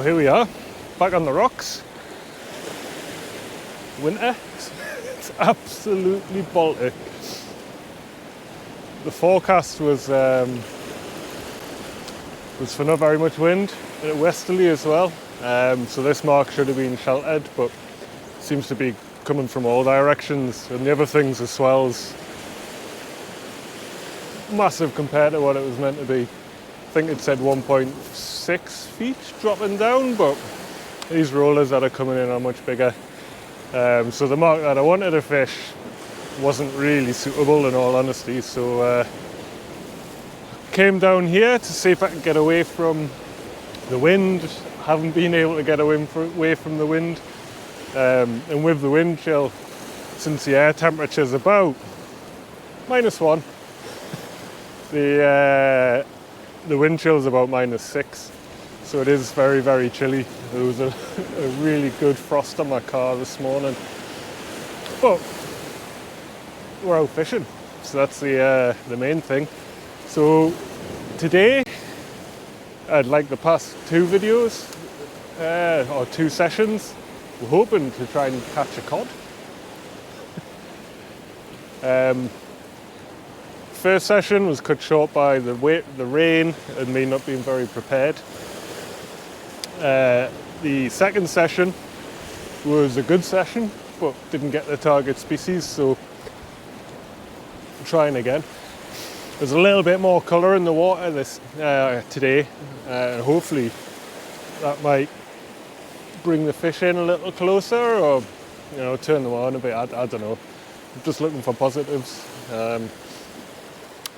But here we are, back on the rocks. Winter. It's absolutely Baltic. The forecast was for not very much wind, westerly as well. So this mark should have been sheltered, but seems to be coming from all directions. And the other things, the swells, massive compared to what it was meant to be. I think it said 1.6 feet dropping down, but these rollers that are coming in are much bigger. So the mark that I wanted to fish wasn't really suitable, in all honesty. So came down here to see if I could get away from the wind. Haven't been able to get away from the wind. And with the wind chill, since the air temperature is about -1, the wind chill is about -6, so it is very, very chilly. There was a really good frost on my car this morning, but we're out fishing, so that's the main thing. So today, like the past 2 videos or 2 sessions, we're hoping to try and catch a cod. First session was cut short by the rain and me not being very prepared. The second session was a good session, but didn't get the target species, so I'm trying again. There's a little bit more colour in the water today, and hopefully that might bring the fish in a little closer, or turn them on a bit. I don't know. I'm just looking for positives.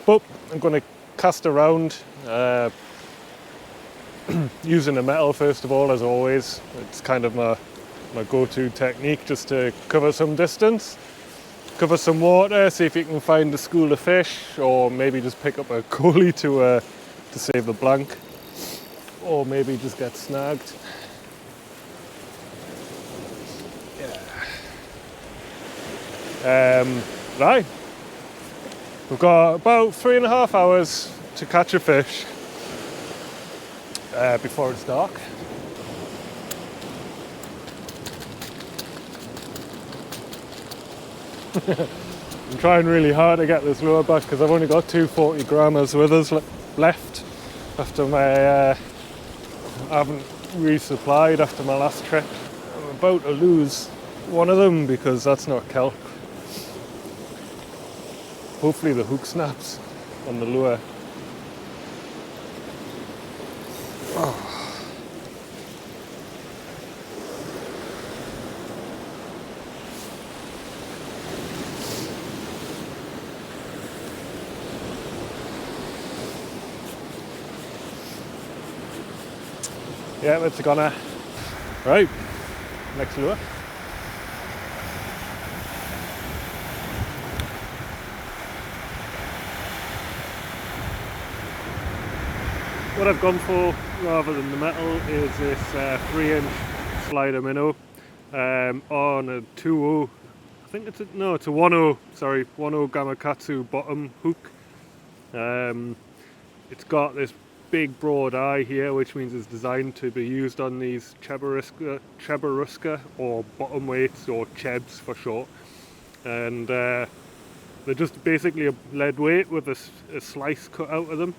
But I'm going to cast around using a metal first of all, as always. It's kind of my go-to technique, just to cover some distance, cover some water, see if you can find a school of fish, or maybe just pick up a collie to save the blank, or maybe just get snagged. Right. We've got about 3.5 hours to catch a fish before it's dark. I'm trying really hard to get this lure back because I've only got 2 40 grammers with us left after I haven't resupplied after my last trip. I'm about to lose one of them because that's not kelp. Hopefully the hook snaps on the lure. Oh. Yeah, it's a goner. Right, next lure. What I've gone for, rather than the metal, is this 3-inch slider minnow on a 2.0. I think it's a 1.0. Sorry, 1.0 Gamakatsu bottom hook. It's got this big broad eye here, which means it's designed to be used on these chebaruska or bottom weights, or chebs for short. And they're just basically a lead weight with a slice cut out of them,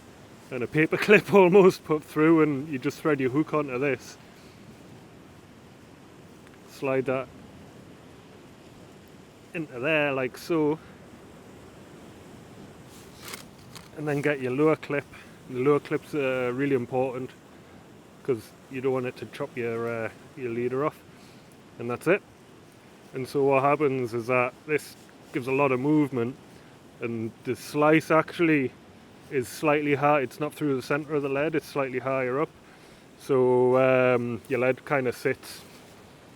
and a paper clip almost put through, and you just thread your hook onto this, slide that into there like so, and then get your lure clip. The lure clips are really important because you don't want it to chop your leader off, and that's it. And so what happens is that this gives a lot of movement, and the slice actually is slightly high. It's not through the center of the lead, it's slightly higher up, so your lead kind of sits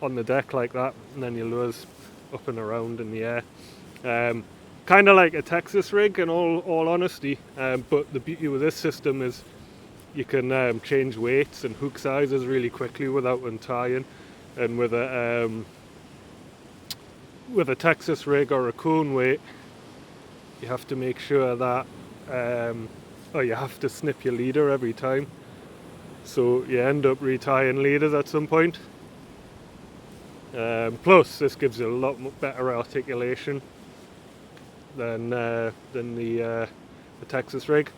on the deck like that, and then your lure's up and around in the air, kind of like a Texas rig in all honesty. But the beauty with this system is you can change weights and hook sizes really quickly without untying. And with a Texas rig or a cone weight, you have to make sure that, or you have to snip your leader every time. so you end up retying leaders at some point. Plus this gives you a lot better articulation than the Texas rig.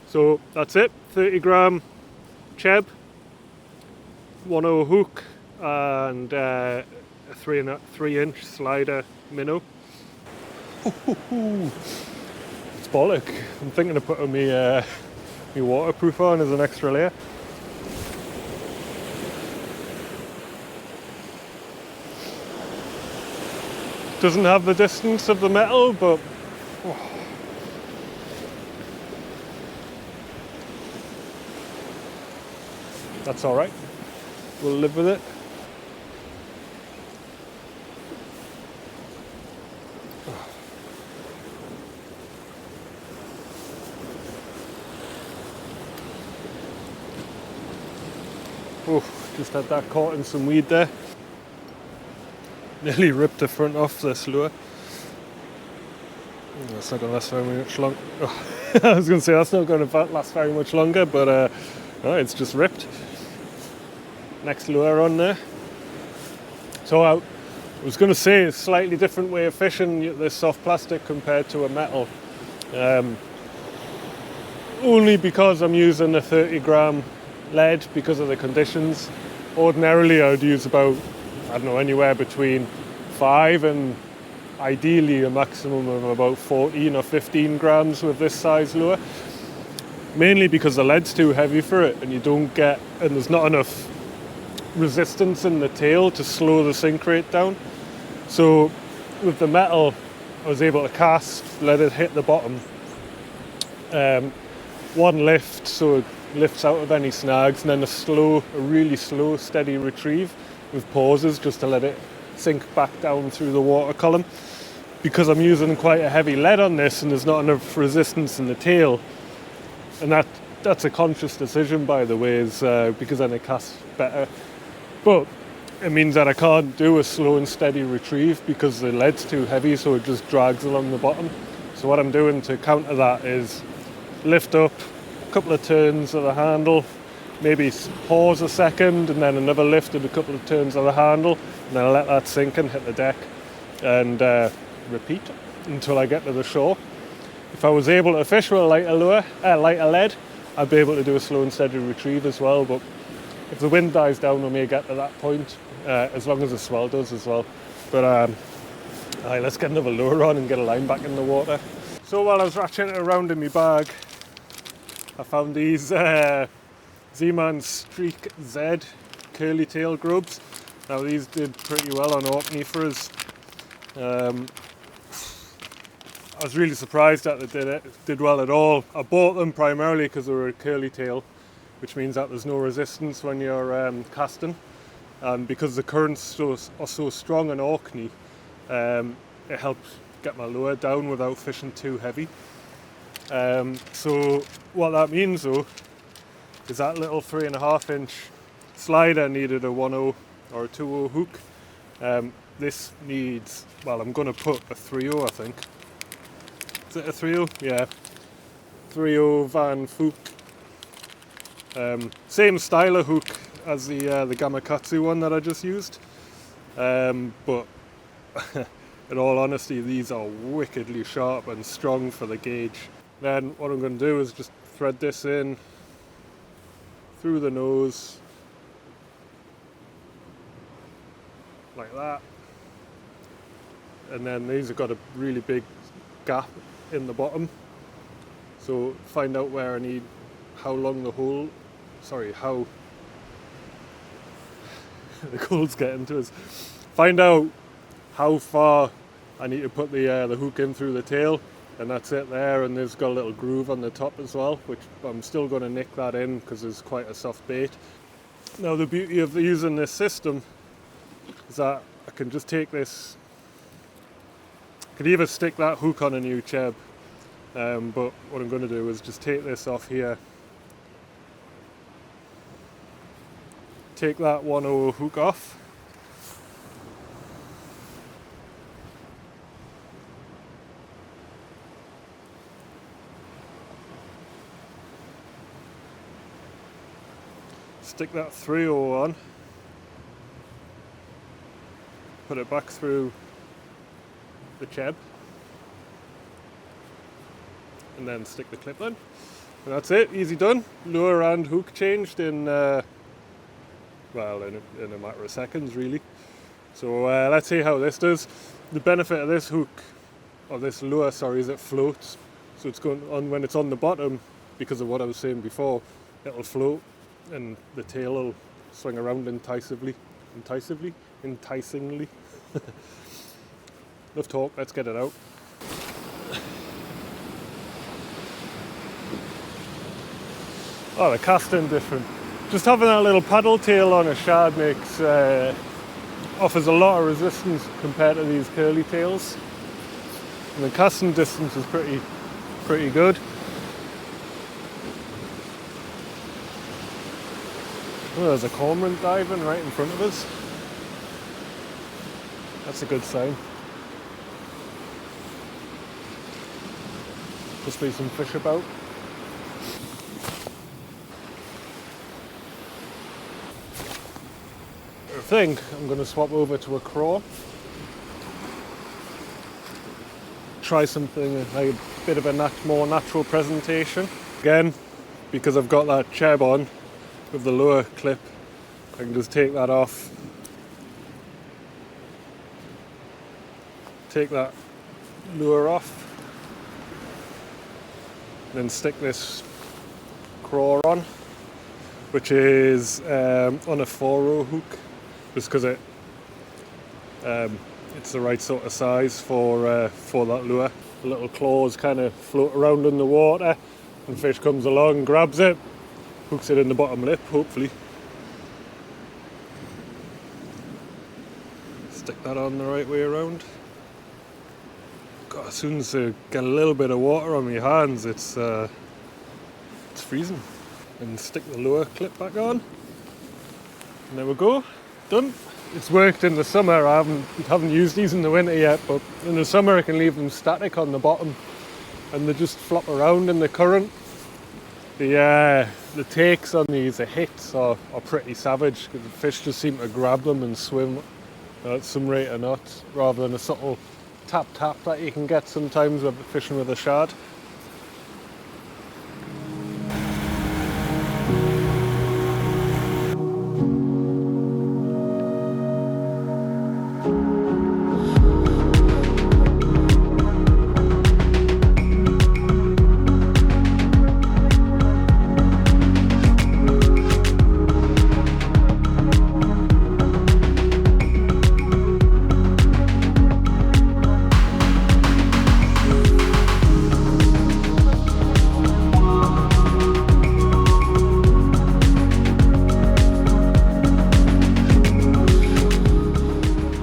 So that's it, 30 gram cheb, 1/0 hook and a 3-inch slider minnow. It's Pollack. I'm thinking of putting my waterproof on as an extra layer. Doesn't have the distance of the metal, but that's all right. We'll live with it. Oh, just had that caught in some weed there. Nearly ripped the front off this lure. That's not going to last very much longer. Oh, I was going to say that's not going to last very much longer, but no, it's just ripped. Next lure on there. So I was going to say a slightly different way of fishing this soft plastic compared to a metal. Only because I'm using a 30 gram lead because of the conditions. Ordinarily I would use about, I don't know, anywhere between 5 and ideally a maximum of about 14 or 15 grams with this size lure. Mainly because the lead's too heavy for it and there's not enough resistance in the tail to slow the sink rate down. So with the metal I was able to cast, let it hit the bottom. One lift, so it lifts out of any snags, and then a really slow, steady retrieve with pauses just to let it sink back down through the water column. Because I'm using quite a heavy lead on this and there's not enough resistance in the tail, and that's a conscious decision, by the way, is because then it casts better. But it means that I can't do a slow and steady retrieve because the lead's too heavy, so it just drags along the bottom. So what I'm doing to counter that is lift up, a couple of turns of the handle, maybe pause a second and then another lift and a couple of turns of the handle, and then I let that sink and hit the deck and repeat until I get to the shore. If I was able to fish with a lighter lead, I'd be able to do a slow and steady retrieve as well, but if the wind dies down we may get to that point, as long as the swell does as well. But let's get another lure on and get a line back in the water. So while I was ratcheting it around in my bag, I found these Z-Man Streak Z curly tail grubs. Now these did pretty well on Orkney for us. I was really surprised that they did well at all. I bought them primarily because they were a curly tail, which means that there's no resistance when you're casting. And because the currents are so strong in Orkney, it helps get my lure down without fishing too heavy. So what that means though is that little 3.5-inch slider needed a 1/0 or a 2/0 hook. This needs, well, I'm going to put a 3/0, I think. Is it a 3/0? Yeah, 3/0 Van Fook. Same style of hook as the Gamakatsu one that I just used, but in all honesty these are wickedly sharp and strong for the gauge. Then what I'm going to do is just thread this in through the nose like that, and then these have got a really big gap in the bottom, so find out where I need, how long the hole, how the cold's getting to us, find out how far I need to put the hook in through the tail, and that's it there. And there's got a little groove on the top as well, which I'm still going to nick that in because it's quite a soft bait. Now the beauty of using this system is that I can just take this, I could either stick that hook on a new cheb, but what I'm going to do is just take this off here, take that 1/0 hook off, Stick that 3/0 on, put it back through the cheb, and then stick the clip on. And that's it, easy done. Lure and hook changed in a matter of seconds really. So let's see how this does. The benefit of this hook, or this lure, sorry, is it floats. So it's going on when it's on the bottom, because of what I was saying before, it'll float and the tail will swing around enticingly. Enough talk, let's get it out. Oh, the casting different. Just having that little paddle tail on a shad offers a lot of resistance compared to these curly tails. And the casting distance is pretty good. Oh, there's a cormorant diving right in front of us. That's a good sign. Must be some fish about. I think I'm going to swap over to a craw. Try something like a bit of a more natural presentation. Again, because I've got that cheb on with the lure clip, I can just take that off. Take that lure off. Then stick this craw on, which is on a 4/0 hook, just because it's the right sort of size for that lure. The little claws kind of float around in the water, and fish comes along, grabs it, hooks it in the bottom lip, hopefully. Stick that on the right way around. God, as soon as I get a little bit of water on my hands, it's freezing. And stick the lure clip back on. And there we go, done. It's worked in the summer. I haven't used these in the winter yet, but in the summer I can leave them static on the bottom and they just flop around in the current. The takes on these, the hits are pretty savage, because the fish just seem to grab them and swim at some rate or not, rather than a subtle tap that you can get sometimes with fishing with a shad.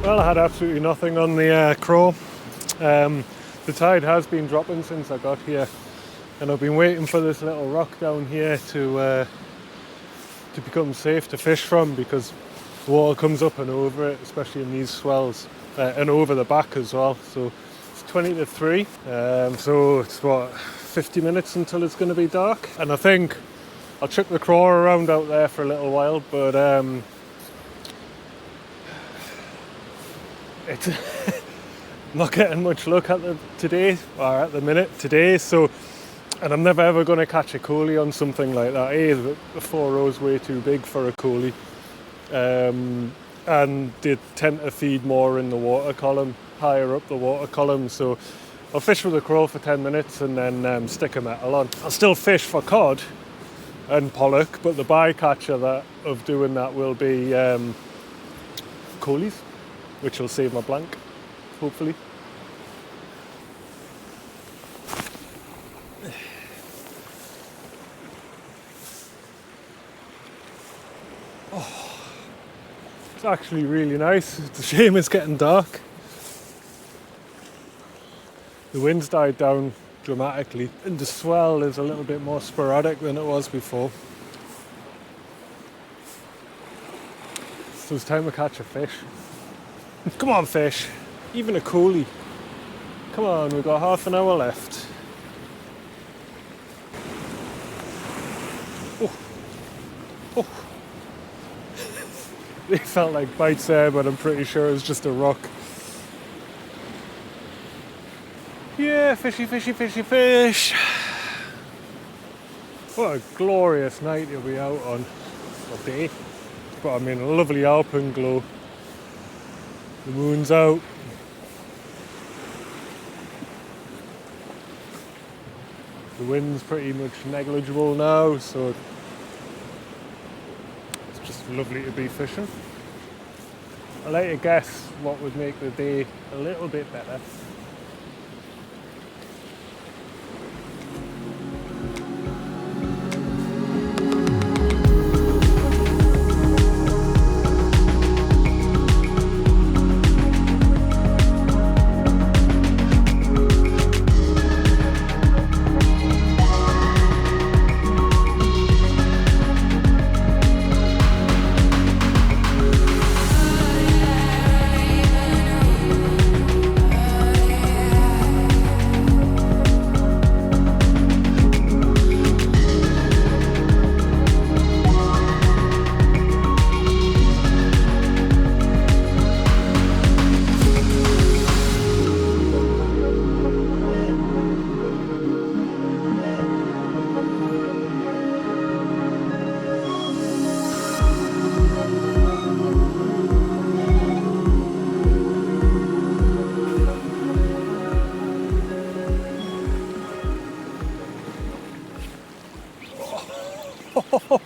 I had absolutely nothing on the craw. The tide has been dropping since I got here, and I've been waiting for this little rock down here to become safe to fish from, because the water comes up and over it, especially in these swells, and over the back as well. So it's 20 to 3, so it's what, 50 minutes until it's going to be dark, and I think I'll chuck the craw around out there for a little while, but it's not getting much luck at the minute today, so, and I'm never ever going to catch a collie on something like that. The 4/0 is way too big for a collie, and they tend to feed more in the water column, higher up the water column, so I'll fish with a craw for 10 minutes and then stick a metal on. I'll still fish for cod and pollock, but the bycatcher of doing that will be collies, which will save my blank, hopefully. Oh, it's actually really nice. It's a shame it's getting dark. The wind's died down dramatically, and the swell is a little bit more sporadic than it was before. So it's time to catch a fish. Come on, fish. Even a collie. Come on, we've got half an hour left. Oh. Oh. They felt like bites there, but I'm pretty sure it was just a rock. Yeah, fishy, fishy, fishy, fish. What a glorious night you'll be out on, or day. But I mean, a lovely alpenglow. The moon's out. The wind's pretty much negligible now, so it's just lovely to be fishing. I'd like to guess what would make the day a little bit better.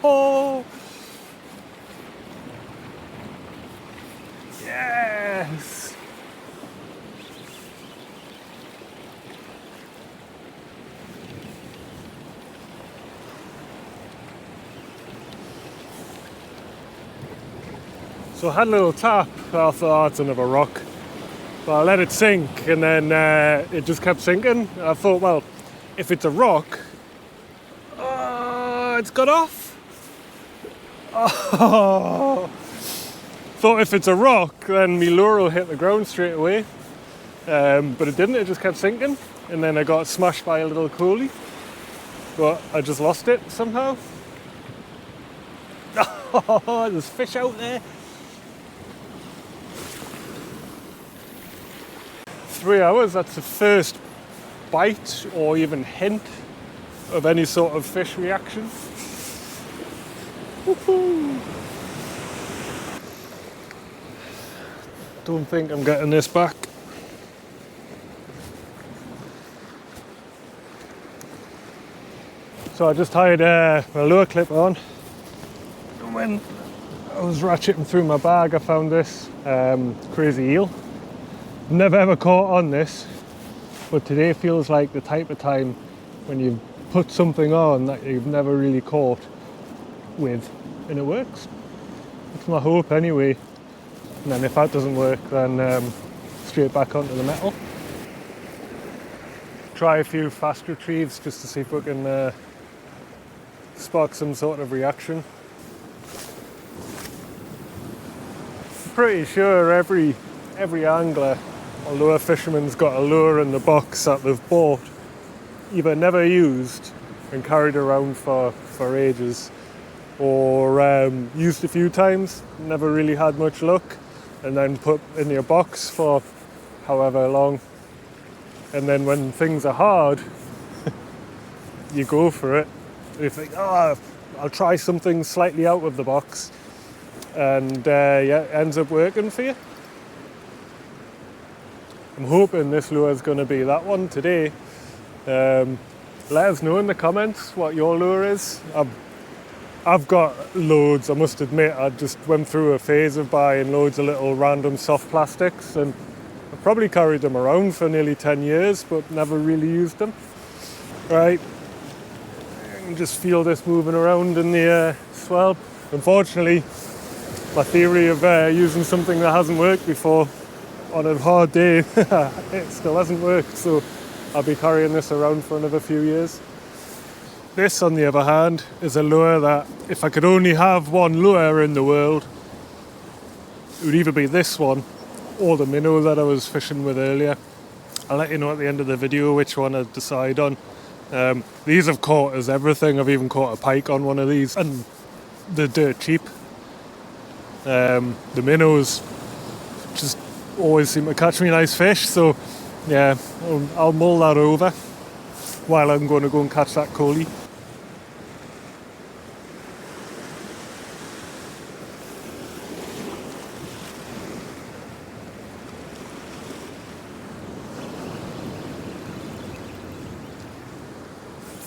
Oh, yes! So I had a little tap. I thought, oh, it's another rock. But I let it sink, and then it just kept sinking. I thought, well, if it's a rock, it's got off. Oh. Thought if it's a rock, then my lure will hit the ground straight away. But it didn't, it just kept sinking. And then I got smashed by a little coolie. But I just lost it somehow. Oh, there's fish out there. 3 hours, that's the first bite or even hint of any sort of fish reaction. Woohoo! Don't think I'm getting this back. So I just tied a lure clip on, and when I was ratcheting through my bag I found this crazy eel. Never ever caught on this, but today feels like the type of time when you put something on that you've never really caught with, and it works. That's my hope anyway. And then if that doesn't work, then straight back onto the metal. Try a few fast retrieves just to see if we can spark some sort of reaction. I'm pretty sure every angler or lure fisherman's got a lure in the box that they've bought, either never used and carried around for ages, or used a few times, never really had much luck, and then put in your box for however long. And then when things are hard, you go for it. You think, oh, I'll try something slightly out of the box, and yeah, it ends up working for you. I'm hoping this lure is going to be that one today. Let us know in the comments what your lure is. I've got loads, I must admit. I just went through a phase of buying loads of little random soft plastics, and I probably carried them around for nearly 10 years, but never really used them. Right, you can just feel this moving around in the swell. Unfortunately, my theory of using something that hasn't worked before on a hard day, it still hasn't worked, so I'll be carrying this around for another few years. This, on the other hand, is a lure that if I could only have one lure in the world, it would either be this one or the minnow that I was fishing with earlier. I'll let you know at the end of the video which one I decide on. These have caught as everything. I've even caught a pike on one of these, and they're dirt cheap. The minnows just always seem to catch me nice fish, so yeah, I'll mull that over while I'm going to go and catch that coley.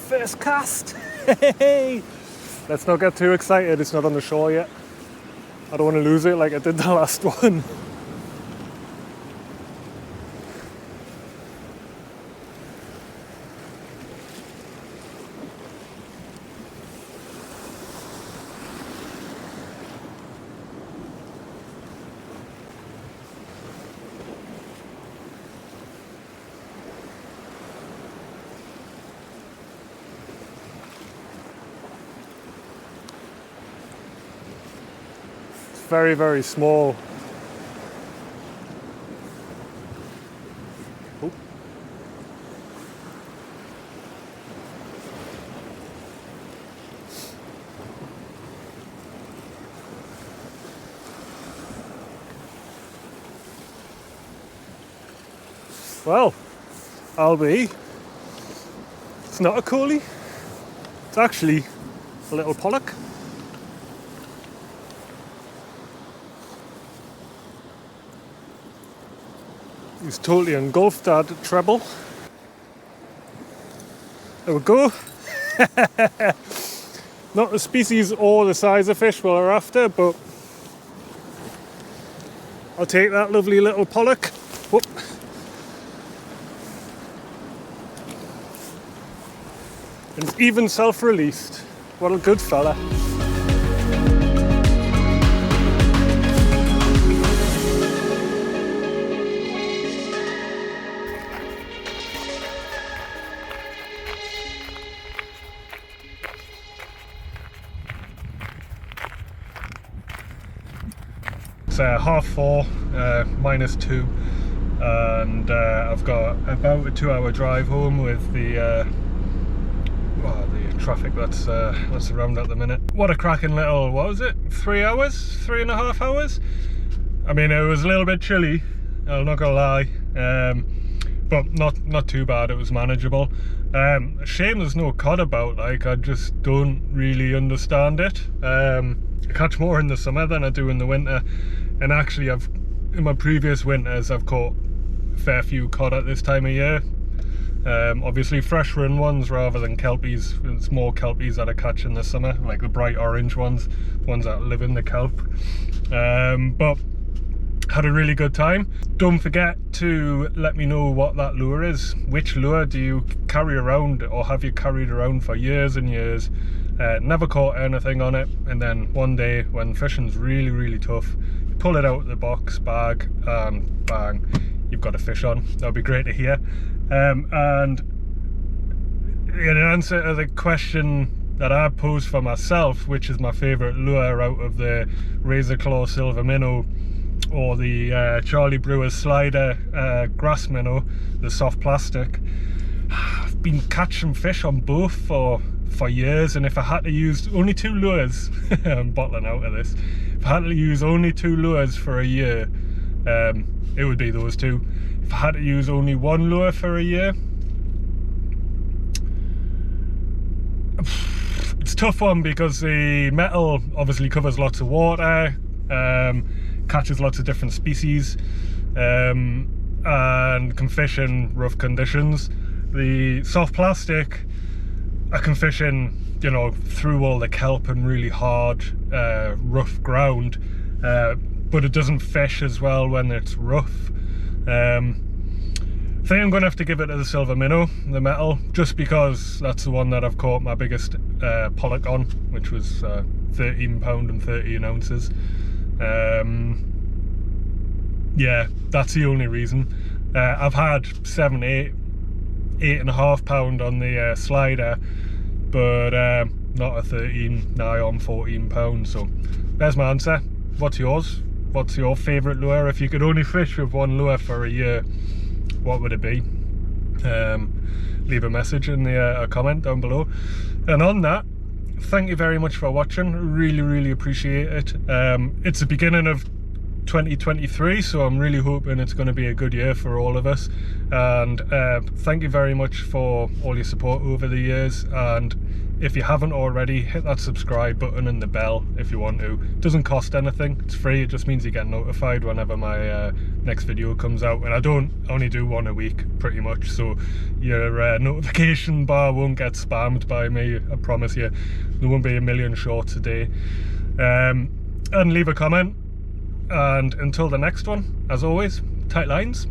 First cast! Hey! Let's not get too excited, it's not on the shore yet. I don't want to lose it like I did the last one. Very, very small. Oh. Well, it's not a coley, it's actually a little pollock. He's totally engulfed that treble. There we go. Not the species or the size of fish we're after, but I'll take that lovely little pollock. Whoop. And it's even self-released. What a good fella. It's 4:30, -2, and I've got about a 2-hour drive home with the traffic that's around at the minute. What a cracking little, what was it, 3 hours, 3.5 hours? I mean, it was a little bit chilly, I'm not gonna lie, but not too bad, it was manageable. Shame there's no cod about, like, I just don't really understand it. I catch more in the summer than I do in the winter, and actually in my previous winters I've caught a fair few cod at this time of year. Obviously fresh run ones rather than kelpies. It's more kelpies that I catch in the summer, like the bright orange ones that live in the kelp. But had a really good time. Don't forget to let me know what that lure is. Which lure do you carry around, or have you carried around for years and years? Never caught anything on it, and then one day when fishing's really tough, you pull it out of the box bag and bang, you've got a fish on. That'd be great to hear. And in answer to the question that I posed for myself, which is my favourite lure out of the Razor Claw Silver Minnow or the Charlie Brewer's Slider Grass Minnow, the soft plastic, I've been catching fish on both for years, and if I had to use only 2 lures, I'm bottling out of this, if I had to use only 2 lures for a year, it would be those 2. If I had to use only 1 lure for a year, it's a tough one because the metal obviously covers lots of water, catches lots of different species, and can fish in rough conditions. The soft plastic, I can fish in, you know, through all the kelp and really hard, rough ground, but it doesn't fish as well when it's rough. I think I'm going to have to give it to the silver minnow, the metal, just because that's the one that I've caught my biggest pollock on, which was 13 pound and 13 ounces. Yeah, that's the only reason. I've had 7, 8.5 pound on the slider, but not a 13, nigh on 14 pounds. So there's my answer. What's yours? What's your favourite lure? If you could only fish with 1 lure for a year, what would it be? Leave a message in the a comment down below. And on that, thank you very much for watching. Really appreciate it. It's the beginning of 2023, so I'm really hoping it's going to be a good year for all of us, and thank you very much for all your support over the years. And if you haven't already, hit that subscribe button and the bell if you want to. It doesn't cost anything, it's free. It just means you get notified whenever my next video comes out, and I only do one a week pretty much, so your notification bar won't get spammed by me. I promise you, there won't be a million shorts a day. And leave a comment. And until the next one, as always, tight lines.